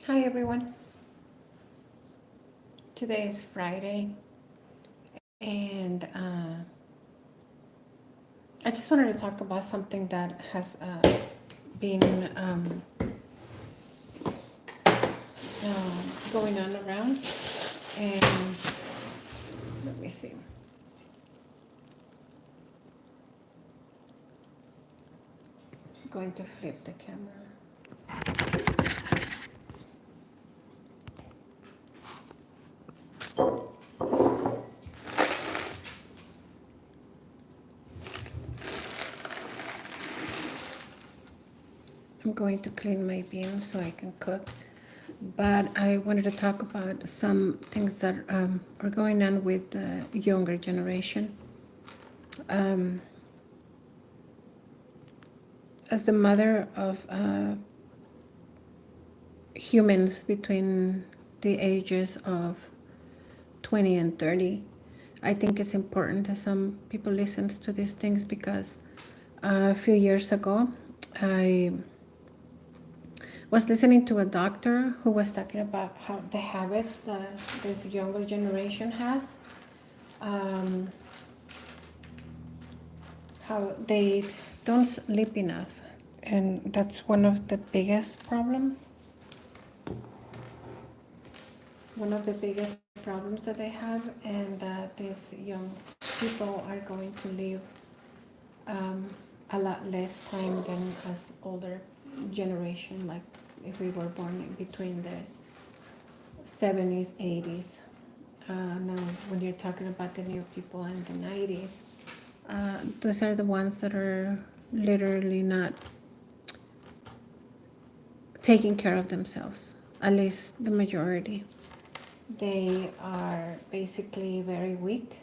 Hi everyone. Today is Friday, and I just wanted to talk about something that has been going on around. And let me see. I'm going to flip the camera. I'm going to clean my beans so I can cook. But I wanted to talk about some things that are going on with the younger generation. Um, as the mother of humans between the ages of 20 and 30, I think it's important that some people listens to these things because a few years ago I was listening to a doctor who was talking about how the habits that this younger generation has, um, how they don't sleep enough, and that's one of the biggest problems. One of the biggest problems that they have, and that these young people are going to live um, a lot less time than us older generation, like if we were born in between the 70s, 80s. Now, when you're talking about the new people in the 90s, those are the ones that are literally not taking care of themselves, at least the majority. They are basically very weak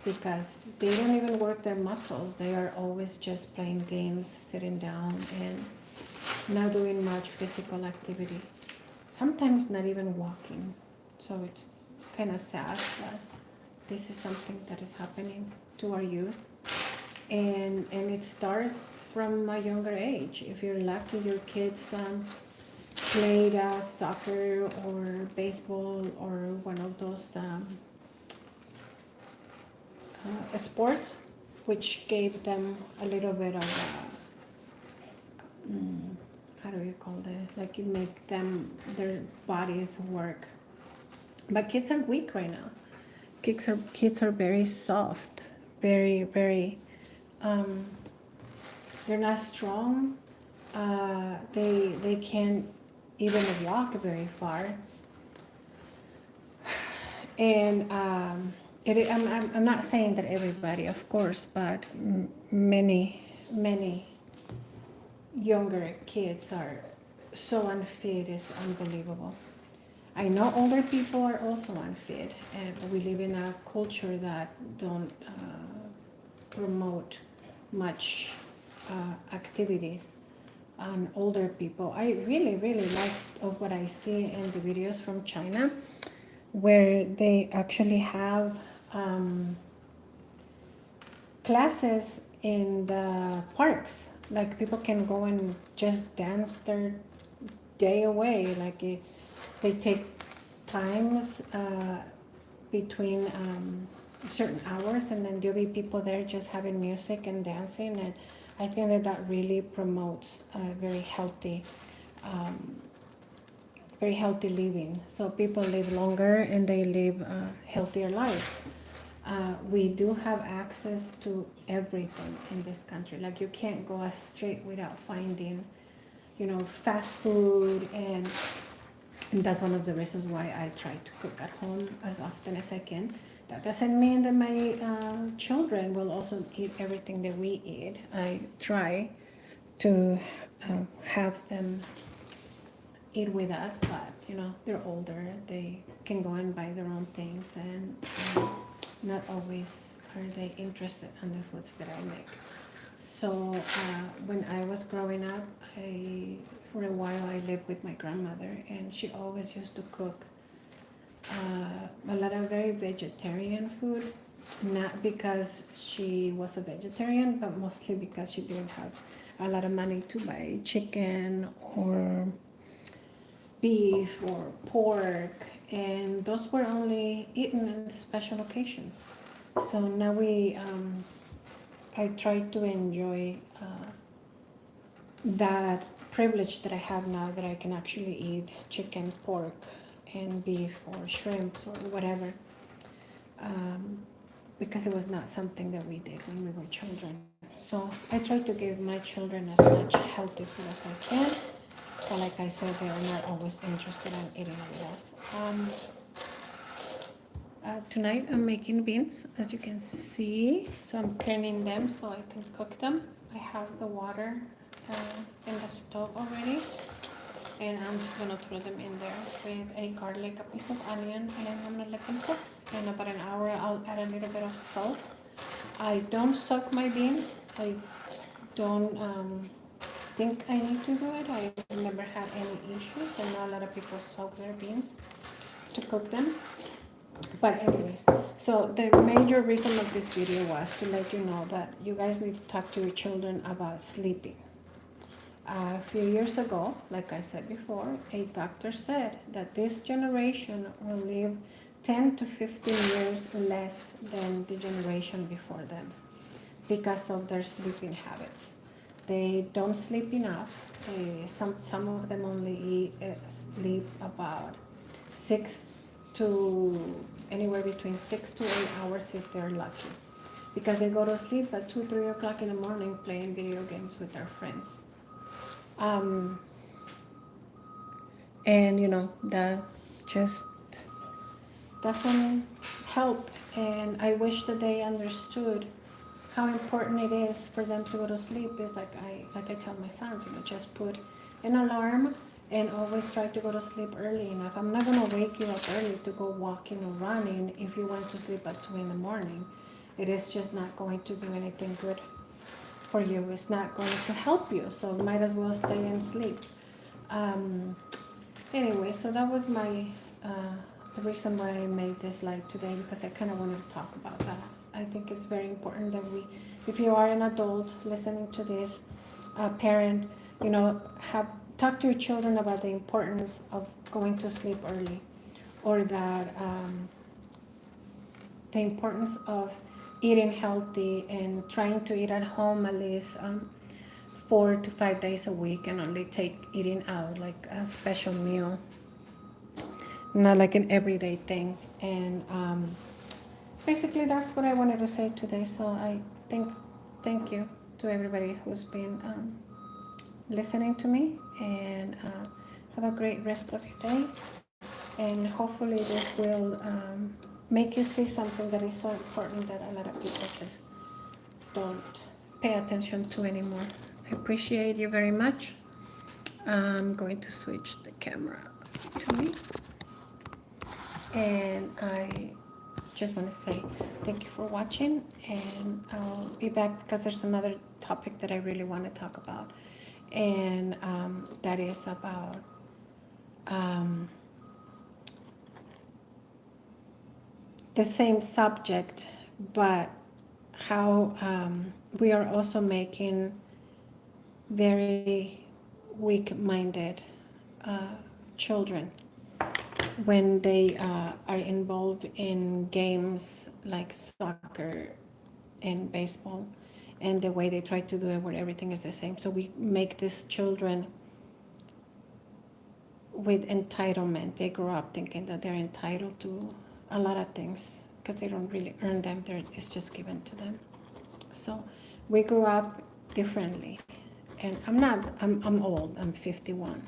because they don't even work their muscles. They are always just playing games, sitting down, and not doing much physical activity. Sometimes not even walking. So it's kind of sad that this is something that is happening to our youth. And it starts from a younger age. If you're lucky, your kids played soccer or baseball or one of those sports, which gave them a little bit of how do you call it? Like you make them their bodies work. But kids are weak right now. Kids are very soft, very. Um, they're not strong. They can't even walk very far. And I'm not saying that everybody, of course, but many younger kids are so unfit, it's unbelievable. I know older people are also unfit, and we live in a culture that don't promote much activities on older people. I really like of what I see in the videos from China, where they actually have classes in the parks. Like people can go and just dance their day away. Like they take times between certain hours, and then there'll be people there just having music and dancing. And I think that that really promotes um, very healthy living. So people live longer and they live healthier lives. We do have access to everything in this country. Like you can't go a street without finding, fast food, and that's one of the reasons why I try to cook at home as often as I can. That doesn't mean that my children will also eat everything that we eat. I try to have them eat with us, but they're older. They can go and buy their own things, and not always are they interested in the foods that I make. So when I was growing up, for a while I lived with my grandmother, and she always used to cook a lot of very vegetarian food. Not because she was a vegetarian, but mostly because she didn't have a lot of money to buy chicken or beef or pork, and those were only eaten in special occasions. So now I try to enjoy that privilege that I have now, that I can actually eat chicken, pork, and beef or shrimps or whatever, um, because it was not something that we did when we were children. So I try to give my children as much healthy food as I can. But like I said, they are not always interested in eating with us. Tonight I'm making beans, as you can see. So I'm cleaning them so I can cook them. I have the water in the stove already, and I'm just gonna throw them in there with a garlic, a piece of onion, and I'm gonna let them cook. In about an hour, I'll add a little bit of salt. I don't soak my beans. I don't think I need to do it. I've never had any issues. I know a lot of people soak their beans to cook them. But anyways, so the major reason of this video was to let you know that you guys need to talk to your children about sleeping. A few years ago, like I said before, a doctor said that this generation will live 10 to 15 years less than the generation before them because of their sleeping habits. They don't sleep enough. Some of them only sleep about 6 to anywhere between 6 to 8 hours if they're lucky, because they go to sleep at 2, 3 o'clock in the morning playing video games with their friends. And you know, that just doesn't help. And I wish that they understood how important it is for them to go to sleep. Is like I tell my sons, you know, just put an alarm and always try to go to sleep early enough. I'm not gonna wake you up early to go walking or running if you went to sleep at 2 in the morning. It is just not going to do anything good for you. It's not going to help you. So might as well stay and sleep. Anyway, so that was my the reason why I made this live today, because I kind of wanted to talk about that. I think it's very important that we, if you are an adult listening to this, parent, you know, talk to your children about the importance of going to sleep early, or that the importance of eating healthy and trying to eat at home at least 4 to 5 days a week, and only take eating out like a special meal, not like an everyday thing. And basically that's what I wanted to say today. So I thank you to everybody who's been listening to me, and have a great rest of your day, and hopefully this will make you see something that is so important that a lot of people just don't pay attention to anymore. I appreciate you very much. I'm going to switch the camera to me, and I just want to say thank you for watching, and I'll be back because there's another topic that I really want to talk about, and that is about the same subject, but how we are also making very weak-minded children when they are involved in games like soccer and baseball, and the way they try to do it where everything is the same. So we make these children with entitlement. They grow up thinking that they're entitled to a lot of things because they don't really earn them. It's just given to them. So we grew up differently. And I'm old, I'm 51.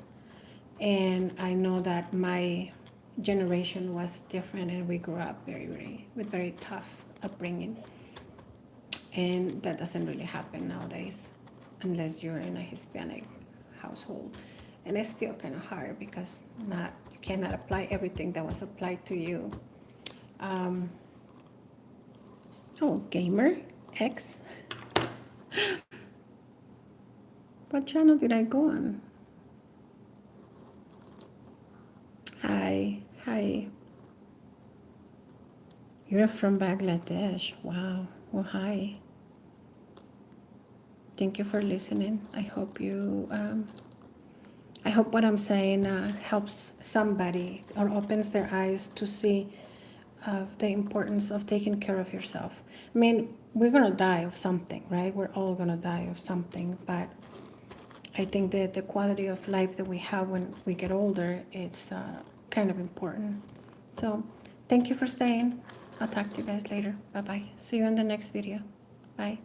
And I know that my generation was different, and we grew up with very tough upbringing. And that doesn't really happen nowadays unless you're in a Hispanic household. And it's still kind of hard because you cannot apply everything that was applied to you. Gamer X. What channel did I go on? Hi. You're from Bangladesh. Wow. Well, hi. Thank you for listening. I hope you I hope what I'm saying helps somebody or opens their eyes to see the importance of taking care of yourself. I mean, we're going to die of something, right? We're all going to die of something, but I think that the quality of life that we have when we get older, it's kind of important. So thank you for staying. I'll talk to you guys later. Bye-bye. See you in the next video. Bye.